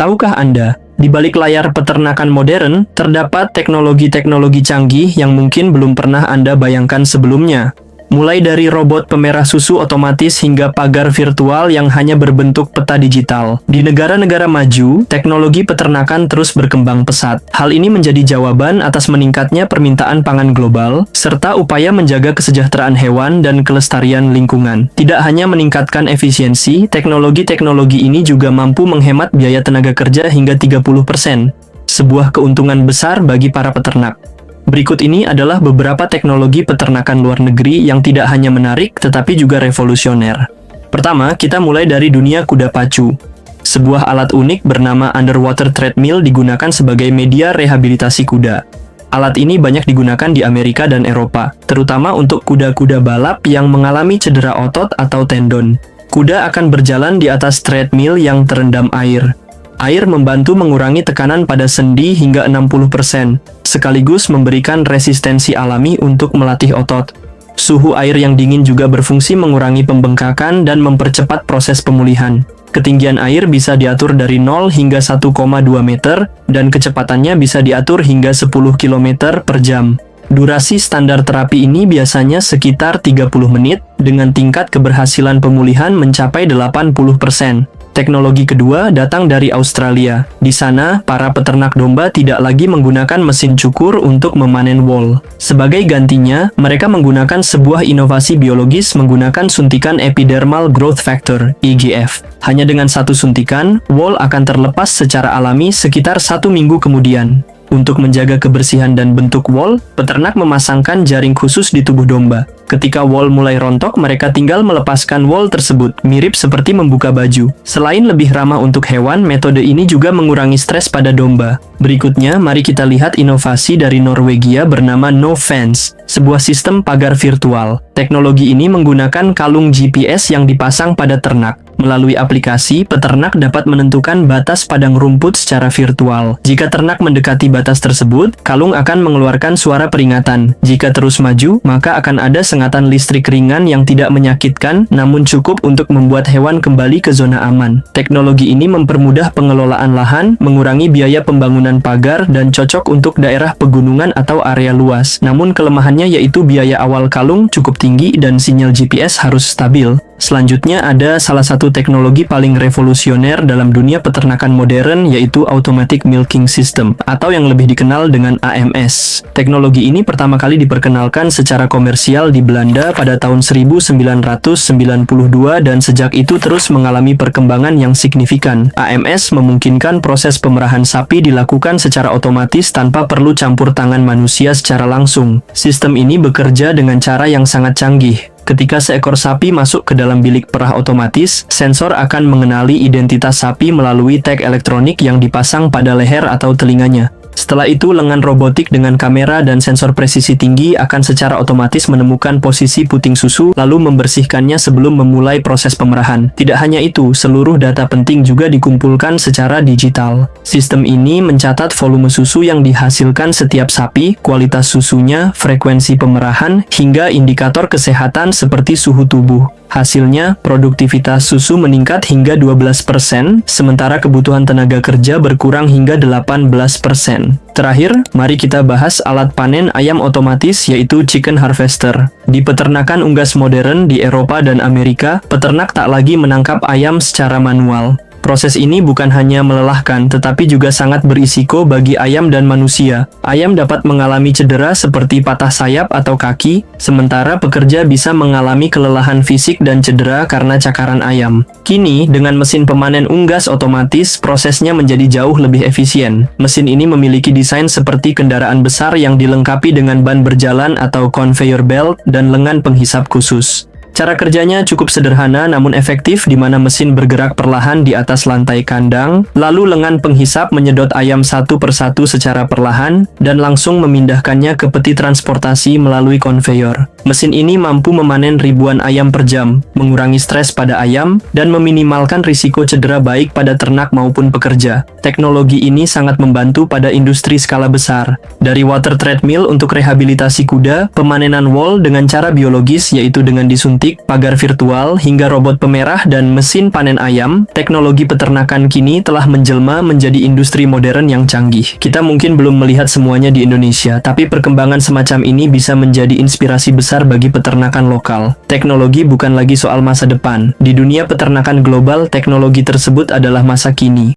Tahukah Anda, di balik layar peternakan modern, terdapat teknologi-teknologi canggih yang mungkin belum pernah Anda bayangkan sebelumnya. Mulai dari robot pemerah susu otomatis hingga pagar virtual yang hanya berbentuk peta digital. Di negara-negara maju, teknologi peternakan terus berkembang pesat. Hal ini menjadi jawaban atas meningkatnya permintaan pangan global, serta upaya menjaga kesejahteraan hewan dan kelestarian lingkungan. Tidak hanya meningkatkan efisiensi, teknologi-teknologi ini juga mampu menghemat biaya tenaga kerja hingga 30%. Sebuah keuntungan besar bagi para peternak. Berikut ini adalah beberapa teknologi peternakan luar negeri yang tidak hanya menarik tetapi juga revolusioner. Pertama, kita mulai dari dunia kuda pacu. Sebuah alat unik bernama underwater treadmill digunakan sebagai media rehabilitasi kuda. Alat ini banyak digunakan di Amerika dan Eropa, terutama untuk kuda-kuda balap yang mengalami cedera otot atau tendon. Kuda akan berjalan di atas treadmill yang terendam air. Air membantu mengurangi tekanan pada sendi hingga 60%, sekaligus memberikan resistensi alami untuk melatih otot. Suhu air yang dingin juga berfungsi mengurangi pembengkakan dan mempercepat proses pemulihan. Ketinggian air bisa diatur dari 0 hingga 1,2 meter, dan kecepatannya bisa diatur hingga 10 km per jam. Durasi standar terapi ini biasanya sekitar 30 menit, dengan tingkat keberhasilan pemulihan mencapai 80%. Teknologi kedua datang dari Australia. Di sana, para peternak domba tidak lagi menggunakan mesin cukur untuk memanen wol. Sebagai gantinya, mereka menggunakan sebuah inovasi biologis menggunakan suntikan epidermal growth factor, EGF. Hanya dengan satu suntikan, wol akan terlepas secara alami sekitar 1 minggu kemudian. Untuk menjaga kebersihan dan bentuk wol, peternak memasangkan jaring khusus di tubuh domba. Ketika wol mulai rontok, mereka tinggal melepaskan wol tersebut, mirip seperti membuka baju. Selain lebih ramah untuk hewan, metode ini juga mengurangi stres pada domba. Berikutnya, mari kita lihat inovasi dari Norwegia bernama NoFence, sebuah sistem pagar virtual. Teknologi ini menggunakan kalung GPS yang dipasang pada ternak. Melalui aplikasi, peternak dapat menentukan batas padang rumput secara virtual. Jika ternak mendekati batas tersebut, kalung akan mengeluarkan suara peringatan. Jika terus maju, maka akan ada sengatan listrik ringan yang tidak menyakitkan, namun cukup untuk membuat hewan kembali ke zona aman. Teknologi ini mempermudah pengelolaan lahan, mengurangi biaya pembangunan pagar, dan cocok untuk daerah pegunungan atau area luas. Namun kelemahannya yaitu biaya awal kalung cukup tinggi dan sinyal GPS harus stabil. Selanjutnya ada salah satu teknologi paling revolusioner dalam dunia peternakan modern, yaitu Automatic Milking System, atau yang lebih dikenal dengan AMS. Teknologi ini pertama kali diperkenalkan secara komersial di Belanda pada tahun 1992 dan sejak itu terus mengalami perkembangan yang signifikan. AMS memungkinkan proses pemerahan sapi dilakukan secara otomatis tanpa perlu campur tangan manusia secara langsung. Sistem ini bekerja dengan cara yang sangat canggih. Ketika seekor sapi masuk ke dalam bilik perah otomatis, sensor akan mengenali identitas sapi melalui tag elektronik yang dipasang pada leher atau telinganya. Setelah itu, lengan robotik dengan kamera dan sensor presisi tinggi akan secara otomatis menemukan posisi puting susu, lalu membersihkannya sebelum memulai proses pemerahan. Tidak hanya itu, seluruh data penting juga dikumpulkan secara digital. Sistem ini mencatat volume susu yang dihasilkan setiap sapi, kualitas susunya, frekuensi pemerahan, hingga indikator kesehatan seperti suhu tubuh. Hasilnya, produktivitas susu meningkat hingga 12%, sementara kebutuhan tenaga kerja berkurang hingga 18%. Terakhir, mari kita bahas alat panen ayam otomatis yaitu Chicken Harvester. Di peternakan unggas modern di Eropa dan Amerika, peternak tak lagi menangkap ayam secara manual. Proses ini bukan hanya melelahkan, tetapi juga sangat berisiko bagi ayam dan manusia. Ayam dapat mengalami cedera seperti patah sayap atau kaki, sementara pekerja bisa mengalami kelelahan fisik dan cedera karena cakaran ayam. Kini, dengan mesin pemanen unggas otomatis, prosesnya menjadi jauh lebih efisien. Mesin ini memiliki desain seperti kendaraan besar yang dilengkapi dengan ban berjalan atau conveyor belt dan lengan penghisap khusus. Cara kerjanya cukup sederhana namun efektif, di mana mesin bergerak perlahan di atas lantai kandang, lalu lengan penghisap menyedot ayam satu persatu secara perlahan, dan langsung memindahkannya ke peti transportasi melalui konveyor. Mesin ini mampu memanen ribuan ayam per jam, mengurangi stres pada ayam, dan meminimalkan risiko cedera baik pada ternak maupun pekerja. Teknologi ini sangat membantu pada industri skala besar. Dari water treadmill untuk rehabilitasi kuda, pemanenan wool dengan cara biologis yaitu dengan disuntik, pagar virtual, hingga robot pemerah dan mesin panen ayam, teknologi peternakan kini telah menjelma menjadi industri modern yang canggih. Kita mungkin belum melihat semuanya di Indonesia, tapi perkembangan semacam ini bisa menjadi inspirasi besar bagi peternakan lokal. Teknologi bukan lagi soal masa depan. Di dunia peternakan global, teknologi tersebut adalah masa kini.